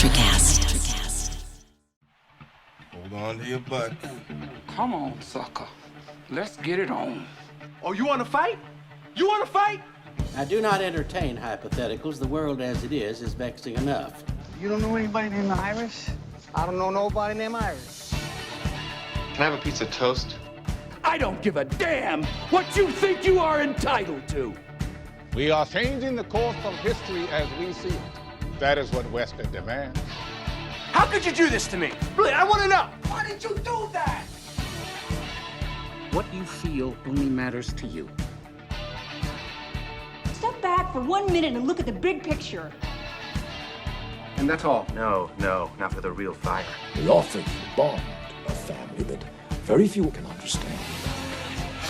Electrocast. Hold on to your butt. Come on, sucker. Let's get it on. Oh, you want to fight? You want to fight? I do not entertain hypotheticals. The world as it is vexing enough. You don't know anybody named Iris? I don't know nobody named Iris. Can I have a piece of toast? I don't give a damn what you think you are entitled to. We are changing the course of history as we see it. That is what Western demands. How could you do this to me? Really, I want to know. Why did you do that? What you feel only matters to you. Step back for 1 minute and look at the big picture. And that's all? No, not for the real fire. We offer you a bond, a family that very few can understand.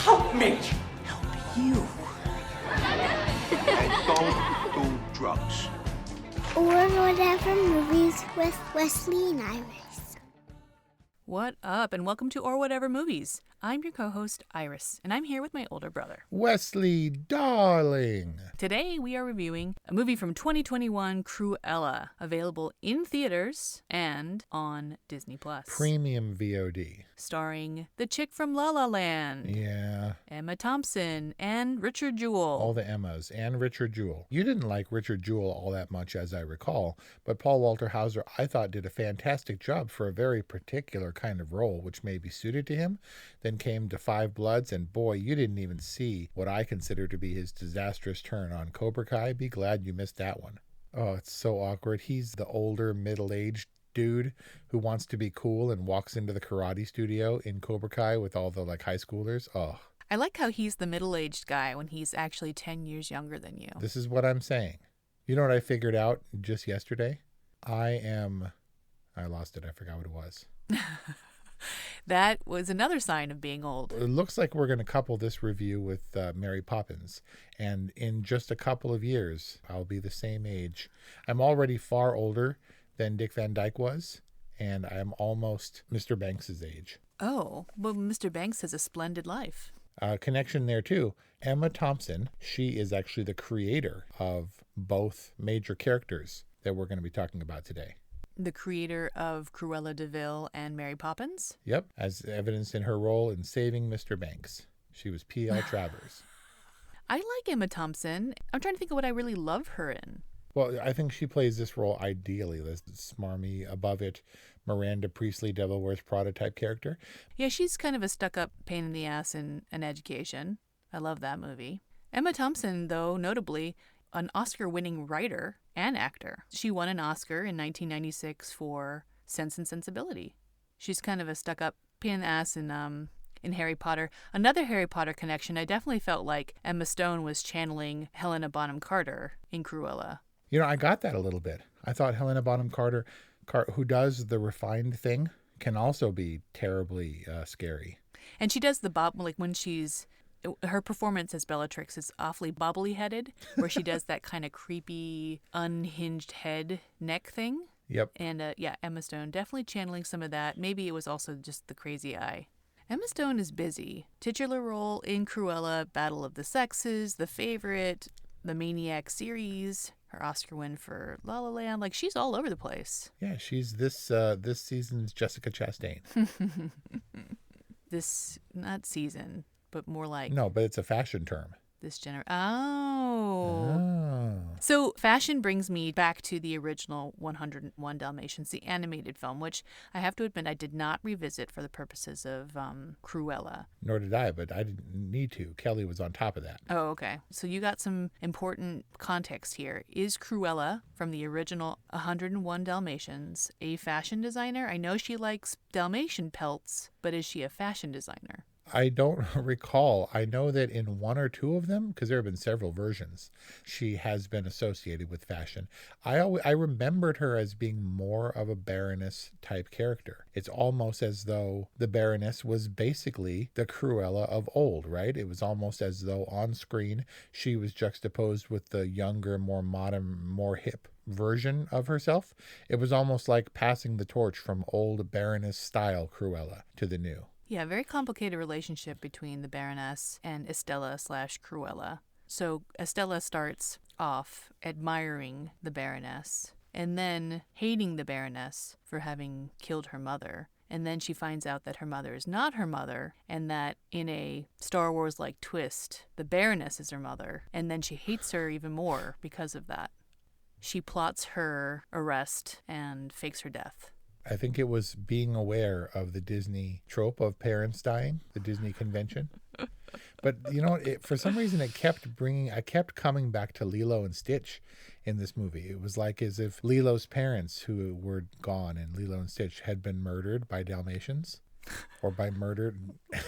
Help me. Help you. And don't do drugs. Or whatever movies with Wesley and Iris. What up, and welcome to Or Whatever Movies. I'm your co-host, Iris, and I'm here with my older brother, Wesley, darling. Today, we are reviewing a movie from 2021, Cruella, available in theaters and on Disney+. Premium VOD. Starring the chick from La La Land. Yeah. Emma Thompson and Richard Jewell. All the Emmas and Richard Jewell. You didn't like Richard Jewell all that much, as I recall, but Paul Walter Hauser, I thought, did a fantastic job for a very particular kind of role, which may be suited to him. Then came to Five Bloods, and boy, you didn't even see what I consider to be his disastrous turn on Cobra Kai. Be glad you missed that one. Oh, it's so awkward. He's the older, middle-aged dude who wants to be cool and walks into the karate studio in Cobra Kai with all the high schoolers. Oh. I like how he's the middle-aged guy when he's actually 10 years younger than you. This is what I'm saying. You know what I figured out just yesterday? I lost it. I forgot what it was. That was another sign of being old. It looks like we're going to couple this review with Mary Poppins. And in just a couple of years, I'll be the same age. I'm already far older than Dick Van Dyke was, and I'm almost Mr. Banks' age. Oh, well, Mr. Banks has a splendid life. Connection there, too. Emma Thompson, she is actually the creator of both major characters that we're going to be talking about today. The creator of Cruella de Vil and Mary Poppins? Yep, as evidenced in her role in Saving Mr. Banks. She was P.L. Travers. I like Emma Thompson. I'm trying to think of what I really love her in. Well, I think she plays this role ideally. This smarmy, above it, Miranda Priestley, Devil Wears Prada type character. Yeah, she's kind of a stuck-up pain in the ass in An Education. I love that movie. Emma Thompson, though, notably, an Oscar-winning writer and actor. She won an Oscar in 1996 for Sense and Sensibility. She's kind of a stuck-up pain in the ass in Harry Potter. Another Harry Potter connection, I definitely felt like Emma Stone was channeling Helena Bonham Carter in Cruella. You know, I got that a little bit. I thought Helena Bonham Carter, who does the refined thing, can also be terribly scary. And she does the when her performance as Bellatrix is awfully bobbly-headed, where she does that kind of creepy, unhinged head neck thing. Yep. And Emma Stone definitely channeling some of that. Maybe it was also just the crazy eye. Emma Stone is busy. Titular role in Cruella, Battle of the Sexes, The Favorite, the Maniac series, her Oscar win for La La Land. She's all over the place. Yeah, she's this season's Jessica Chastain. Not season, but more like... No, but it's a fashion term. Oh. So fashion brings me back to the original 101 Dalmatians, the animated film, which I have to admit I did not revisit for the purposes of Cruella. Nor did I, but I didn't need to. Kelly was on top of that. Oh, okay. So you got some important context here. Is Cruella, from the original 101 Dalmatians, a fashion designer? I know she likes Dalmatian pelts, but is she a fashion designer? I don't recall. I know that in one or two of them, because there have been several versions, she has been associated with fashion. I remembered her as being more of a Baroness type character. It's almost as though the Baroness was basically the Cruella of old, right? It was almost as though on screen she was juxtaposed with the younger, more modern, more hip version of herself. It was almost like passing the torch from old Baroness style Cruella to the new. Yeah, very complicated relationship between the Baroness and Estella/Cruella. So Estella starts off admiring the Baroness and then hating the Baroness for having killed her mother. And then she finds out that her mother is not her mother, and that in a Star Wars-like twist, the Baroness is her mother, and then she hates her even more because of that. She plots her arrest and fakes her death. I think it was being aware of the Disney trope of parents dying, the Disney convention. But, you know, for some reason I kept coming back to Lilo and Stitch in this movie. It was like as if Lilo's parents, who were gone in Lilo and Stitch, had been murdered by Dalmatians, or by murdered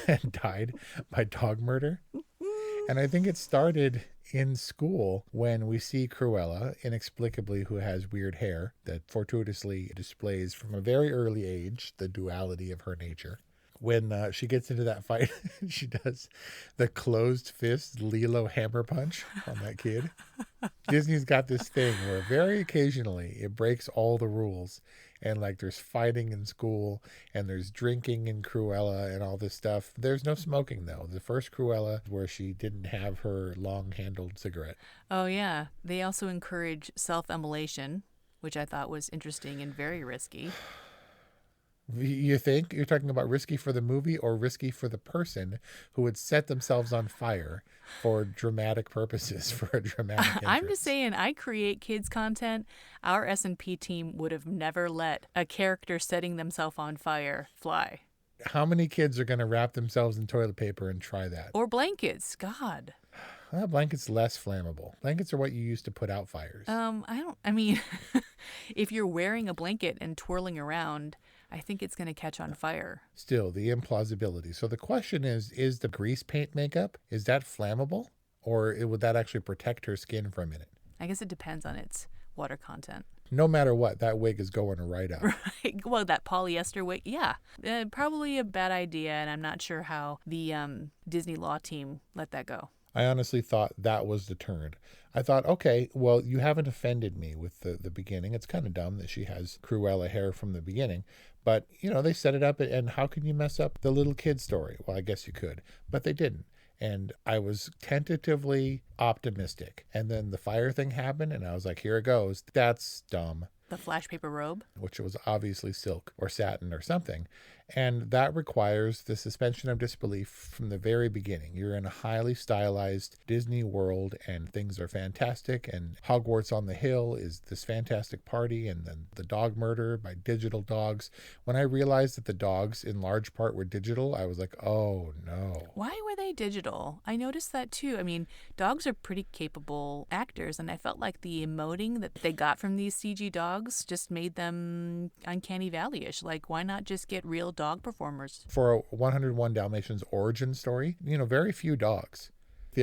and died by dog murder. And I think it started in school when we see Cruella, inexplicably, who has weird hair that fortuitously displays from a very early age the duality of her nature. When she gets into that fight, she does the closed fist Lilo hammer punch on that kid. Disney's got this thing where very occasionally it breaks all the rules. And like there's fighting in school and there's drinking in Cruella and all this stuff. There's no smoking though. The first Cruella where she didn't have her long-handled cigarette. Oh yeah. They also encourage self-immolation, which I thought was interesting and very risky. You think you're talking about risky for the movie or risky for the person who would set themselves on fire for dramatic purposes, for a dramatic entrance? I'm just saying, I create kids content. Our S&P team would have never let a character setting themselves on fire fly. How many kids are going to wrap themselves in toilet paper and try that? Or blankets. God. Well, blankets less flammable. Blankets are what you use to put out fires. I mean, if you're wearing a blanket and twirling around, I think it's going to catch on fire. Still, the implausibility. So the question is the grease paint makeup, is that flammable? Or would that actually protect her skin for a minute? I guess it depends on its water content. No matter what, that wig is going right up. Right. Well, that polyester wig, yeah. Probably a bad idea, and I'm not sure how the Disney law team let that go. I honestly thought that was the turn. I thought, okay, well, you haven't offended me with the beginning. It's kind of dumb that she has Cruella hair from the beginning. But, you know, they set it up, and how can you mess up the little kid story? Well, I guess you could, but they didn't. And I was tentatively optimistic. And then the fire thing happened, and I was like, here it goes. That's dumb. The flash paper robe? Which was obviously silk or satin or something. And that requires the suspension of disbelief from the very beginning. You're in a highly stylized Disney world and things are fantastic. And Hogwarts on the Hill is this fantastic party. And then the dog murder by digital dogs. When I realized that the dogs in large part were digital, I was like, oh no. Why were they digital? I noticed that too. I mean, dogs are pretty capable actors. And I felt like the emoting that they got from these CG dogs just made them Uncanny Valley-ish. Like, why not just get real dog performers? For a 101 Dalmatians origin story, you know, very few dogs.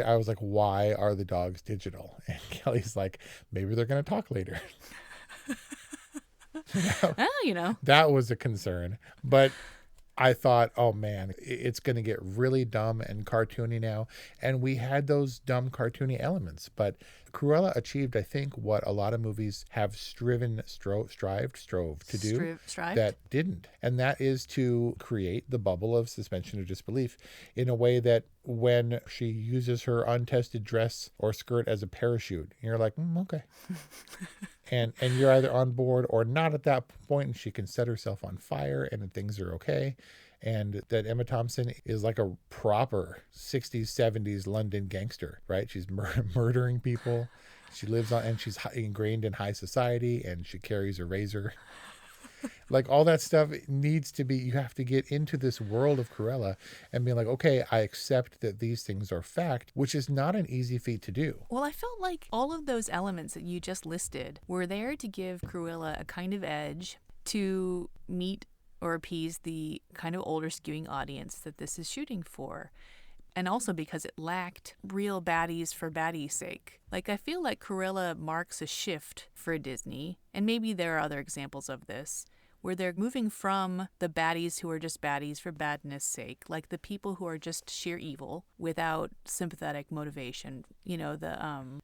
I was like, why are the dogs digital? And Kelly's like, maybe they're going to talk later. Well, you know. That was a concern. But I thought, oh man, it's going to get really dumb and cartoony now. And we had those dumb cartoony elements. But Cruella achieved, I think, what a lot of movies have strove to do that didn't. And that is to create the bubble of suspension of disbelief in a way that when she uses her untested dress or skirt as a parachute, you're like, okay. and you're either on board or not at that point, and she can set herself on fire and things are okay. And that Emma Thompson is like a proper 60s, 70s London gangster, right? She's murdering people. She lives on, and she's ingrained in high society, and she carries a razor. Like all that stuff needs to be, you have to get into this world of Cruella and be like, okay, I accept that these things are fact, which is not an easy feat to do. Well, I felt like all of those elements that you just listed were there to give Cruella a kind of edge to meet or appease the kind of older skewing audience that this is shooting for. And also because it lacked real baddies for baddies' sake. Like, I feel like Cruella marks a shift for Disney, and maybe there are other examples of this, where they're moving from the baddies who are just baddies for badness' sake, like the people who are just sheer evil without sympathetic motivation. You know, the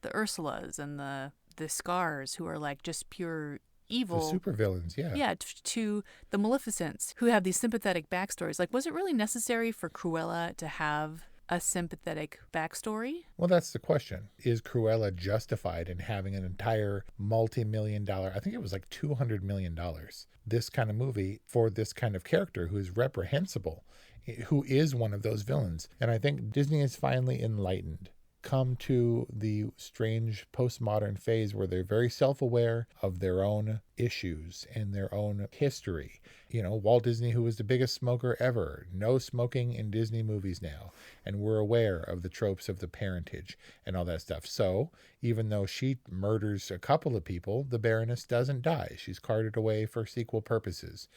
Ursulas and the Scars who are like just pure evil. The supervillains, yeah. Yeah, to the Maleficents who have these sympathetic backstories. Like, was it really necessary for Cruella to have a sympathetic backstory? Well, that's the question. Is Cruella justified in having an entire multi-million-dollar, I think it was like $200 million, this kind of movie for this kind of character who is reprehensible, who is one of those villains? And I think Disney is finally enlightened, come to the strange postmodern phase where they're very self-aware of their own issues and their own history. You know, Walt Disney, who was the biggest smoker ever, no smoking in Disney movies now. And we're aware of the tropes of the parentage and all that stuff. So even though she murders a couple of people, the Baroness doesn't die. She's carted away for sequel purposes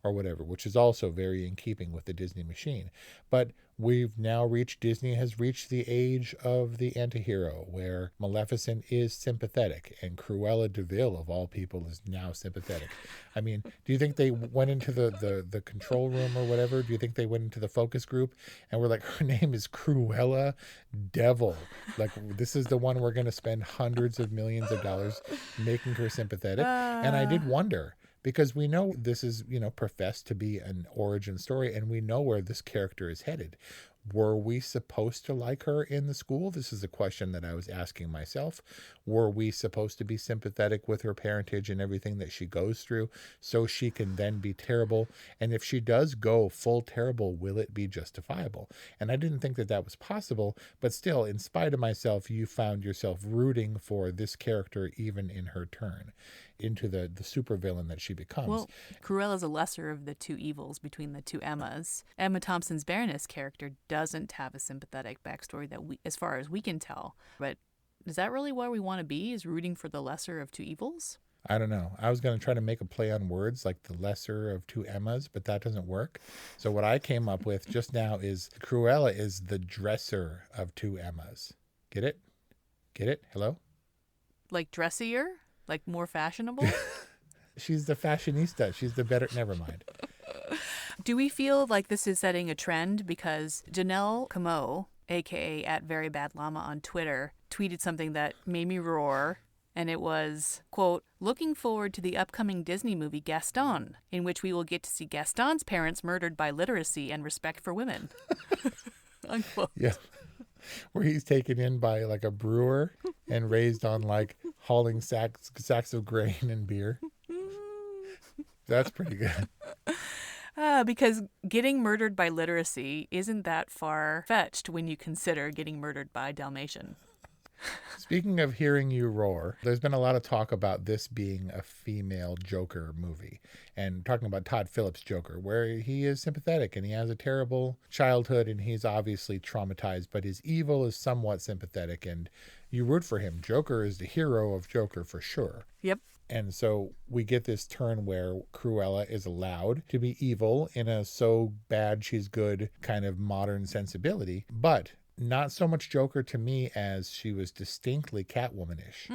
or whatever, which is also very in keeping with the Disney machine. But Disney has reached the age of the antihero, where Maleficent is sympathetic, and Cruella de Vil, of all people, is now sympathetic. I mean, do you think they went into the control room or whatever? Do you think they went into the focus group and were like, her name is Cruella Devil? Like, this is the one we're going to spend hundreds of millions of dollars making her sympathetic? And I did wonder, because we know this is, professed to be an origin story, and we know where this character is headed. Were we supposed to like her in the school? This is a question that I was asking myself. Were we supposed to be sympathetic with her parentage and everything that she goes through so she can then be terrible? And if she does go full terrible, will it be justifiable? And I didn't think that that was possible, but still, in spite of myself, you found yourself rooting for this character even in her turn into the supervillain that she becomes. Well, Cruella's a lesser of the two evils between the two Emmas. Emma Thompson's Baroness character doesn't have a sympathetic backstory that we, as far as we can tell. But is that really where we want to be, is rooting for the lesser of two evils? I don't know. I was going to try to make a play on words like the lesser of two Emmas, but that doesn't work. So what I came up with just now is Cruella is the dresser of two Emmas. Get it? Get it? Hello? Like dressier? Like more fashionable? She's the fashionista. She's the better. Never mind. Do we feel like this is setting a trend? Because Janelle Camo, a.k.a. @VeryBadLlama on Twitter, tweeted something that made me roar. And it was, quote, "Looking forward to the upcoming Disney movie Gaston, in which we will get to see Gaston's parents murdered by literacy and respect for women." Unquote. Yeah. Where he's taken in by like a brewer and raised on like hauling sacks of grain and beer. That's pretty good. Because getting murdered by literacy isn't that far-fetched when you consider getting murdered by Dalmatian. Speaking of hearing you roar, there's been a lot of talk about this being a female Joker movie, and talking about Todd Phillips' Joker, where he is sympathetic and he has a terrible childhood and he's obviously traumatized, but his evil is somewhat sympathetic and you root for him. Joker is the hero of Joker for sure. Yep. And so we get this turn where Cruella is allowed to be evil in a so bad she's good kind of modern sensibility, but not so much Joker to me as she was distinctly Catwoman-ish.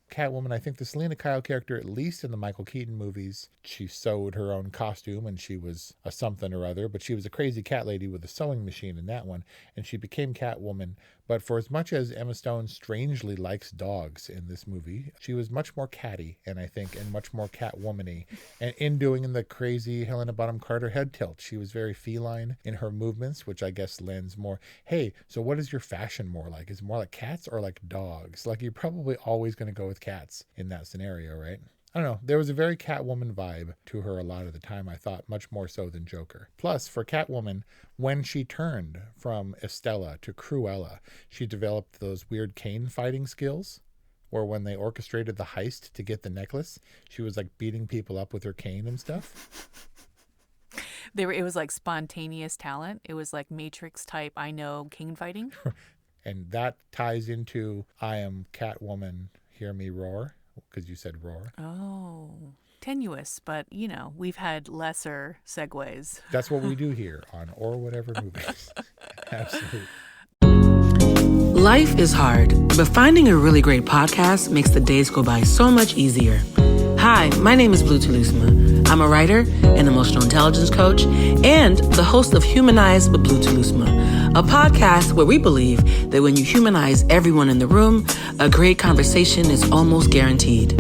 Catwoman, I think the Selena Kyle character, at least in the Michael Keaton movies, she sewed her own costume and she was a something or other, but she was a crazy cat lady with a sewing machine in that one, and she became Catwoman. But for as much as Emma Stone strangely likes dogs in this movie, she was much more catty, and I think, and much more Catwoman-y. And in doing the crazy Helena Bonham Carter head tilt, she was very feline in her movements, which I guess lends more, hey, so what is your fashion more like? Is it more like cats or like dogs? Like, you're probably always going to go with cats in that scenario, right? I don't know. There was a very Catwoman vibe to her a lot of the time, I thought, much more so than Joker. Plus, for Catwoman, when she turned from Estella to Cruella, she developed those weird cane fighting skills, where when they orchestrated the heist to get the necklace, she was like beating people up with her cane and stuff. It was like spontaneous talent. It was like Matrix type, I know, cane fighting. And that ties into I am Catwoman, hear me roar. Because you said roar. Oh, tenuous, but we've had lesser segues. That's what we do here on Or Whatever Movies. Absolutely. Life is hard, but finding a really great podcast makes the days go by so much easier. Hi, my name is Blue Telusma. I'm a writer, an emotional intelligence coach, and the host of Humanize with Blue Telusma, a podcast where we believe that when you humanize everyone in the room, a great conversation is almost guaranteed.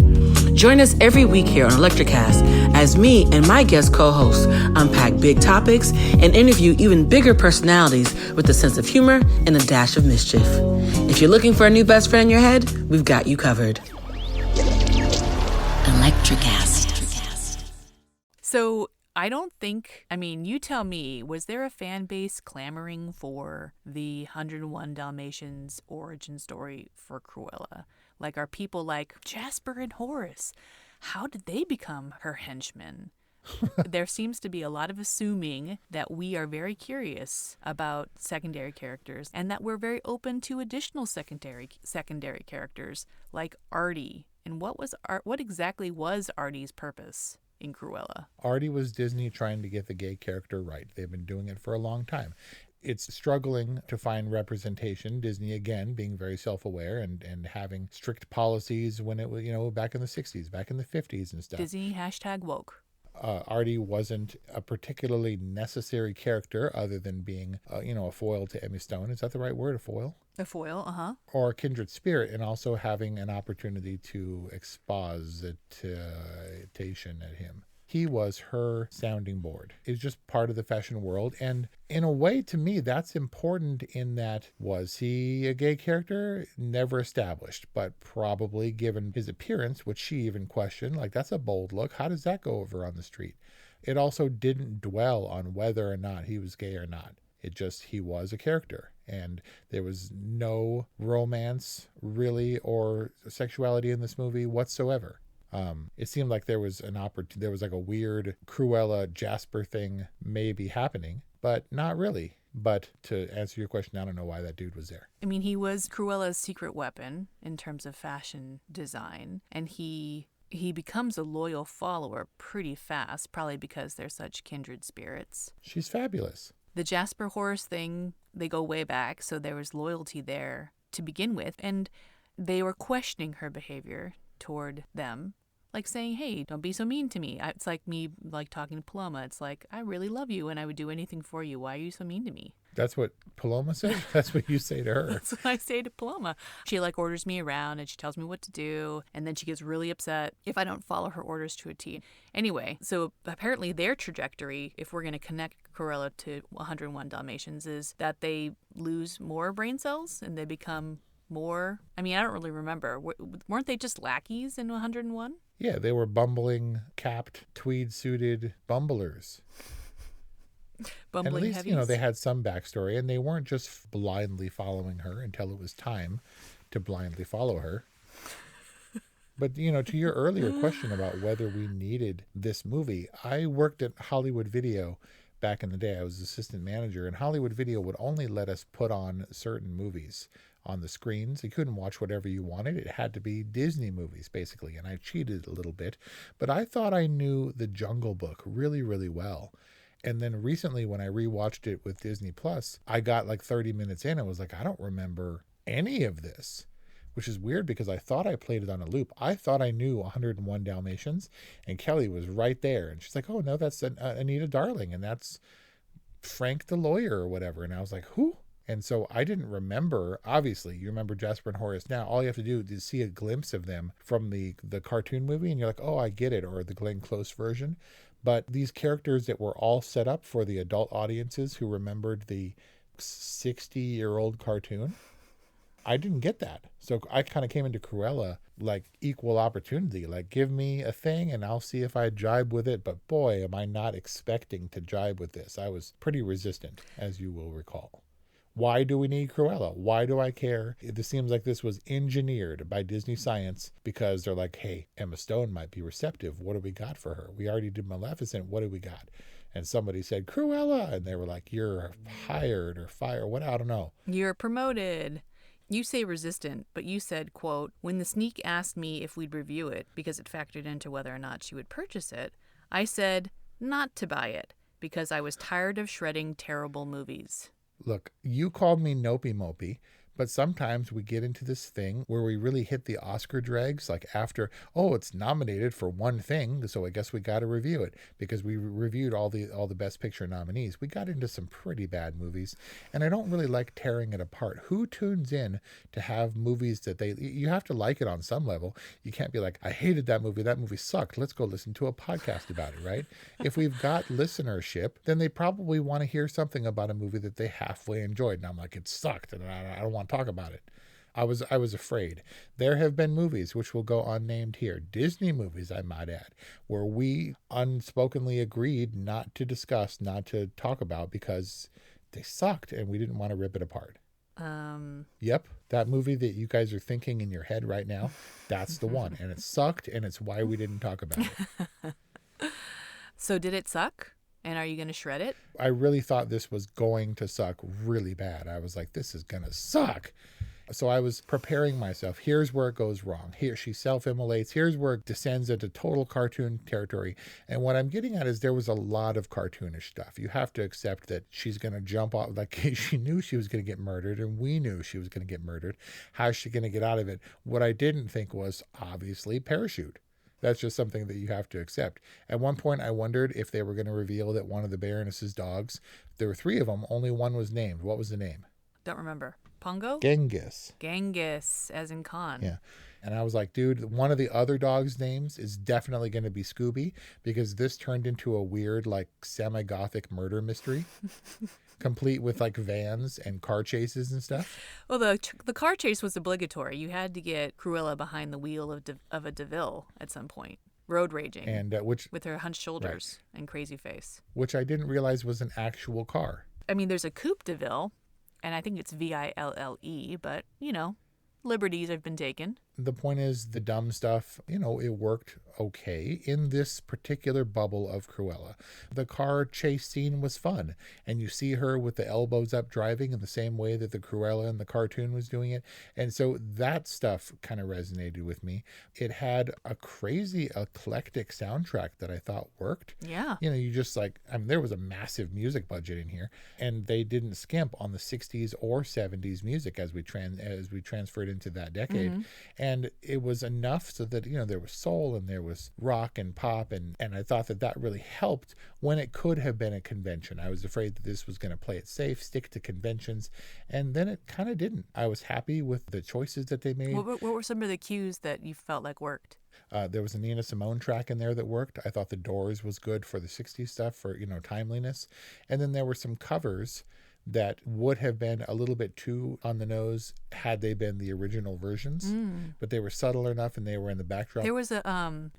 Join us every week here on Electricast as me and my guest co-hosts unpack big topics and interview even bigger personalities with a sense of humor and a dash of mischief. If you're looking for a new best friend in your head, we've got you covered. Electricast. So I don't think, you tell me, was there a fan base clamoring for the 101 Dalmatians origin story for Cruella? Like, are people like Jasper and Horace? How did they become her henchmen? There seems to be a lot of assuming that we are very curious about secondary characters and that we're very open to additional secondary characters like Artie. And what exactly was Artie's purpose in Cruella? Artie was Disney trying to get the gay character right. They've been doing it for a long time. It's struggling to find representation. Disney, again, being very self-aware and having strict policies when it was, back in the 60s, back in the 50s and stuff. Disney #woke. Artie wasn't a particularly necessary character other than being, a foil to Emma Stone. Is that the right word, a foil? A foil, uh-huh. Or a kindred spirit, and also having an opportunity to exposition at him. He was her sounding board. It's just part of the fashion world. And in a way, to me, that's important in that, was he a gay character? Never established, but probably given his appearance, which she even questioned, like, that's a bold look. How does that go over on the street? It also didn't dwell on whether or not he was gay or not. It just, he was a character. And there was no romance, really, or sexuality in this movie whatsoever. It seemed like there was there was like a weird Cruella Jasper thing maybe happening, but not really. But to answer your question, I don't know why that dude was there. He was Cruella's secret weapon in terms of fashion design, and he becomes a loyal follower pretty fast, probably because they're such kindred spirits. She's fabulous. The Jasper Horace thing, they go way back, so there was loyalty there to begin with, and they were questioning her behavior toward them, like saying, hey, don't be so mean to me. It's like me talking to Paloma. It's like, I really love you and I would do anything for you. Why are you so mean to me? That's what Paloma said? That's what you say to her? That's what I say to Paloma. She orders me around and she tells me what to do, and then she gets really upset if I don't follow her orders to a T. Anyway, so apparently their trajectory, if we're going to connect Cruella to 101 Dalmatians, is that they lose more brain cells and they become more, I don't really remember. Weren't they just lackeys in 101? Yeah, they were bumbling, capped, tweed-suited bumblers. Bumbling and at least, heavies. They had some backstory, and they weren't just blindly following her until it was time to blindly follow her. But, to your earlier question about whether we needed this movie, I worked at Hollywood Video back in the day. I was assistant manager, and Hollywood Video would only let us put on certain movies on the screens. You couldn't watch whatever you wanted. It had to be Disney movies, basically, and I cheated a little bit. But I thought I knew The Jungle Book really, really well. And then recently when I rewatched it with Disney Plus, I got 30 minutes in and was like, I don't remember any of this, which is weird because I thought I played it on a loop. I thought I knew 101 Dalmatians, and Kelly was right there. And she's like, oh, no, that's Anita Darling, and that's Frank the lawyer or whatever. And I was like, who? And so I didn't remember. Obviously, you remember Jasper and Horace now. All you have to do is see a glimpse of them from the cartoon movie, and you're like, oh, I get it, or the Glenn Close version. But these characters that were all set up for the adult audiences who remembered the 60-year-old cartoon, I didn't get that. So I kind of came into Cruella equal opportunity. Give me a thing and I'll see if I jibe with it. But boy, am I not expecting to jibe with this. I was pretty resistant, as you will recall. Why do we need Cruella? Why do I care? It seems like this was engineered by Disney Science because they're like, hey, Emma Stone might be receptive. What do we got for her? We already did Maleficent. What do we got? And somebody said, Cruella. And they were like, you're hired or fired. What? I don't know. You're promoted. You say resistant, but you said, quote, when the sneak asked me if we'd review it because it factored into whether or not she would purchase it, I said not to buy it because I was tired of shredding terrible movies. Look, you called me Nopey Mopey, But sometimes we get into this thing where we really hit the Oscar dregs, like after, oh, it's nominated for one thing, so I guess we got to review it, because we reviewed all the Best Picture nominees. We got into some pretty bad movies, and I don't really like tearing it apart. Who tunes in to have movies that you have to like it on some level. You can't be like, I hated that movie sucked, let's go listen to a podcast about it, right? If we've got listenership, then they probably want to hear something about a movie that they halfway enjoyed. And I'm like, it sucked, and I don't want to talk about it. I was afraid. There have been movies, which will go unnamed here, Disney movies, I might add, where we unspokenly agreed not to discuss, not to talk about, because they sucked and we didn't want to rip it apart. Yep, that movie that you guys are thinking in your head right now, that's the one. And it sucked, and it's why we didn't talk about it. So did it suck? And are you going to shred it? I really thought this was going to suck really bad. I was like, this is going to suck. So I was preparing myself. Here's where it goes wrong. Here she self-immolates. Here's where it descends into total cartoon territory. And what I'm getting at is there was a lot of cartoonish stuff. You have to accept that she's going to jump off. Like, she knew she was going to get murdered, and we knew she was going to get murdered. How's she going to get out of it? What I didn't think was, obviously, parachute. That's just something that you have to accept. At one point, I wondered if they were going to reveal that one of the Baroness's dogs, there were 3 of them, only one was named. What was the name? Don't remember. Pongo? Genghis. Genghis, as in Khan. Yeah. And I was like, dude, one of the other dogs' names is definitely going to be Scooby, because this turned into a weird, like, semi-gothic murder mystery, complete with, like, vans and car chases and stuff. Well, the car chase was obligatory. You had to get Cruella behind the wheel of a DeVille at some point. Road raging. And with her hunched shoulders and crazy face. Which I didn't realize was an actual car. I mean, there's a Coupe DeVille, and I think it's Ville, but, liberties have been taken. The point is, the dumb stuff, it worked okay in this particular bubble of Cruella. The car chase scene was fun, and you see her with the elbows up driving in the same way that the Cruella in the cartoon was doing it. And so that stuff kind of resonated with me. It had a crazy eclectic soundtrack that I thought worked. Yeah. You just there was a massive music budget in here, and they didn't skimp on the 60s or 70s music as we transferred into that decade. Mm-hmm. And it was enough so that, there was soul and there was rock and pop. And I thought that really helped when it could have been a convention. I was afraid that this was going to play it safe, stick to conventions. And then it kind of didn't. I was happy with the choices that they made. What were some of the cues that you felt like worked? There was a Nina Simone track in there that worked. I thought The Doors was good for the 60s stuff, for, timeliness. And then there were some covers that would have been a little bit too on the nose had they been the original versions, but they were subtle enough and they were in the backdrop. There was a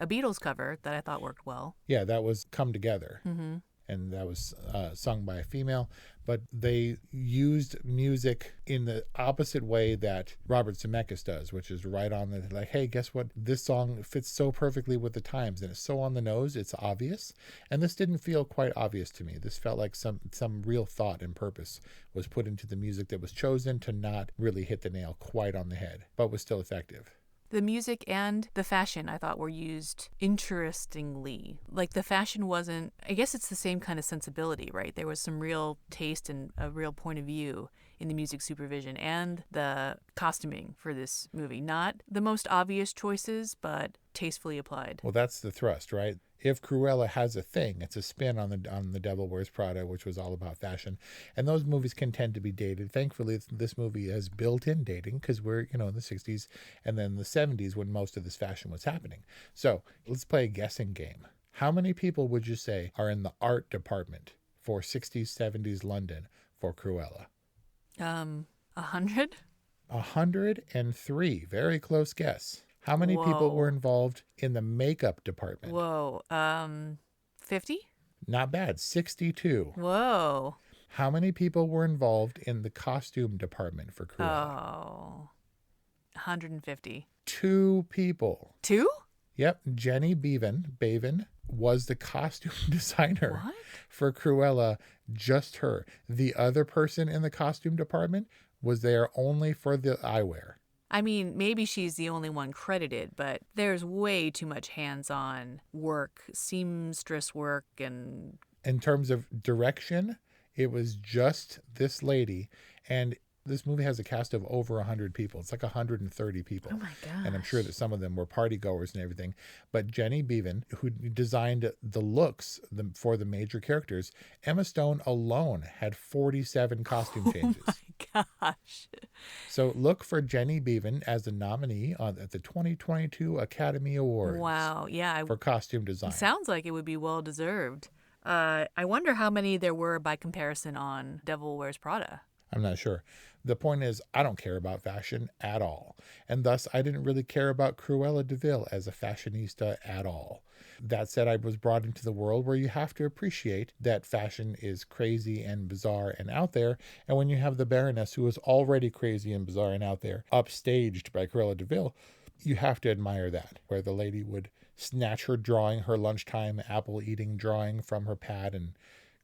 Beatles cover that I thought worked well. Yeah, that was Come Together. Mm-hmm. And that was sung by a female, but they used music in the opposite way that Robert Zemeckis does, which is right on the, like, hey, guess what? This song fits so perfectly with the times, and it's so on the nose, it's obvious. And this didn't feel quite obvious to me. This felt like some real thought and purpose was put into the music that was chosen to not really hit the nail quite on the head, but was still effective. The music and the fashion, I thought, were used interestingly. Like, the fashion wasn't, I guess it's the same kind of sensibility, right? There was some real taste and a real point of view in the music supervision and the costuming for this movie. Not the most obvious choices, but tastefully applied. Well, that's the thrust, right? If Cruella has a thing, it's a spin on the Devil Wears Prada, which was all about fashion. And those movies can tend to be dated. Thankfully, this movie has built-in dating because we're, in the 60s and then the 70s when most of this fashion was happening. So let's play a guessing game. How many people would you say are in the art department for 60s, 70s London for Cruella? 100? 103. Very close guess. How many people were involved in the makeup department? 50? Not bad. 62. Whoa. How many people were involved in the costume department for Cruella? 150. 2 people. 2? Yep. Jenny Bevan was the costume designer for Cruella, just her. The other person in the costume department was there only for the eyewear. I mean, maybe she's the only one credited, but there's way too much hands-on work, seamstress work, and... In terms of direction, it was just this lady, and This movie has a cast of over 100 people. It's like 130 people. Oh my gosh. And I'm sure that some of them were party goers and everything. But Jenny Beavan, who designed the looks for the major characters, Emma Stone alone had 47 costume changes. Oh my gosh. So look for Jenny Beavan as a nominee at the 2022 Academy Awards. Wow. Yeah. For costume design. Sounds like it would be well deserved. I wonder how many there were by comparison on Devil Wears Prada. I'm not sure. The point is, I don't care about fashion at all. And thus, I didn't really care about Cruella de Vil as a fashionista at all. That said, I was brought into the world where you have to appreciate that fashion is crazy and bizarre and out there. And when you have the Baroness, who is already crazy and bizarre and out there, upstaged by Cruella de Vil, you have to admire that, where the lady would snatch her drawing, her lunchtime apple-eating drawing from her pad and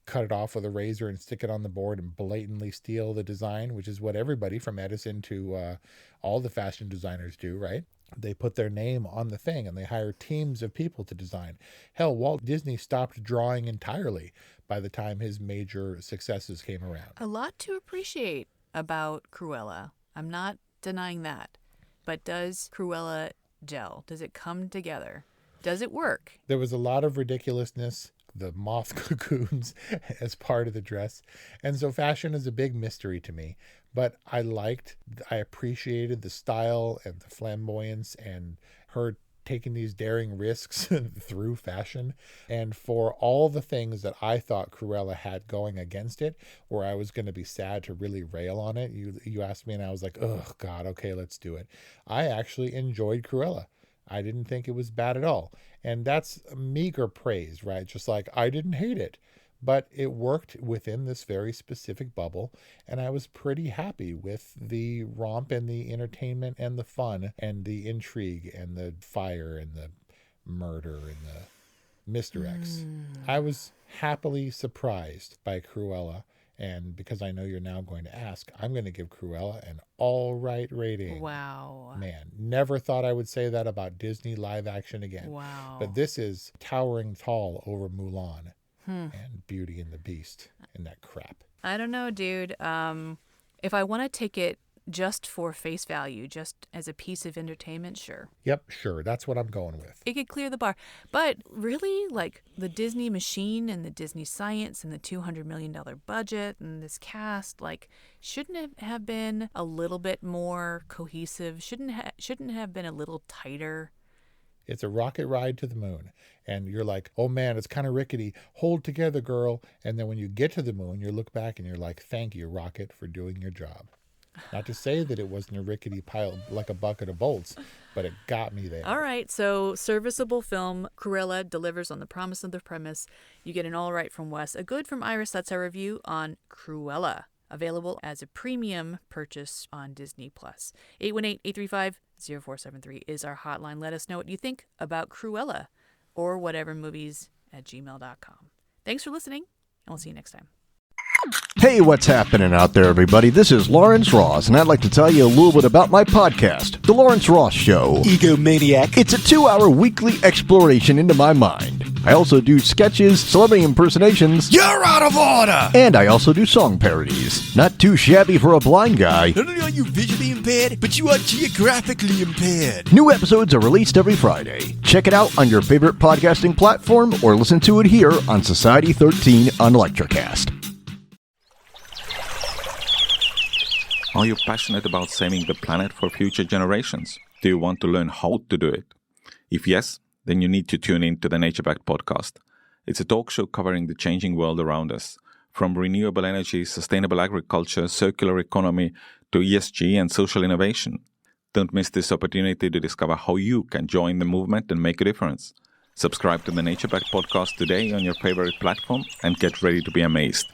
cut it off with a razor and stick it on the board and blatantly steal the design, which is what everybody from Edison to all the fashion designers do, right? They put their name on the thing and they hire teams of people to design. Hell, Walt Disney stopped drawing entirely by the time his major successes came around. A lot to appreciate about Cruella. I'm not denying that. But does Cruella gel? Does it come together? Does it work? There was a lot of ridiculousness, the moth cocoons as part of the dress. And so fashion is a big mystery to me. But I appreciated the style and the flamboyance and her taking these daring risks through fashion. And for all the things that I thought Cruella had going against it, where I was going to be sad to really rail on it, you asked me and I was like, oh God, okay, let's do it. I actually enjoyed Cruella. I didn't think it was bad at all. And that's meager praise, right? Just like I didn't hate it, but it worked within this very specific bubble. And I was pretty happy with the romp and the entertainment and the fun and the intrigue and the fire and the murder and the misdirects. I was happily surprised by Cruella. And because I know you're now going to ask, I'm going to give Cruella an all right rating. Wow. Man, never thought I would say that about Disney live action again. Wow. But this is towering tall over Mulan and Beauty and the Beast and that crap. I don't know, dude. If I want to take it just for face value, just as a piece of entertainment, sure. Yep, sure. That's what I'm going with. It could clear the bar. But really, like the Disney machine and the Disney science and the $200 million budget and this cast, like, shouldn't it have been a little bit more cohesive? Shouldn't it have been a little tighter? It's a rocket ride to the moon. And you're like, oh man, it's kind of rickety. Hold together, girl. And then when you get to the moon, you look back and you're like, thank you, rocket, for doing your job. Not to say that it wasn't a rickety pile like a bucket of bolts, but it got me there. All right, so serviceable film. Cruella delivers on the promise of the premise. You get an all right from Wes, a good from Iris. That's our review on Cruella. Available as a premium purchase on Disney+. 818-835-0473 is our hotline. Let us know what you think about Cruella or whatevermovies@gmail.com. Thanks for listening, and we'll see you next time. Hey, what's happening out there, everybody? This is Lawrence Ross, and I'd like to tell you a little bit about my podcast, The Lawrence Ross Show. Egomaniac. It's a 2-hour weekly exploration into my mind. I also do sketches, celebrity impersonations. You're out of order! And I also do song parodies. Not too shabby for a blind guy. Not only are you visually impaired, but you are geographically impaired. New episodes are released every Friday. Check it out on your favorite podcasting platform or listen to it here on Society 13 on Electrocast. Are you passionate about saving the planet for future generations? Do you want to learn how to do it? If yes, then you need to tune in to the Nature Backed podcast. It's a talk show covering the changing world around us, from renewable energy, sustainable agriculture, circular economy, to ESG and social innovation. Don't miss this opportunity to discover how you can join the movement and make a difference. Subscribe to the Nature Backed podcast today on your favorite platform and get ready to be amazed.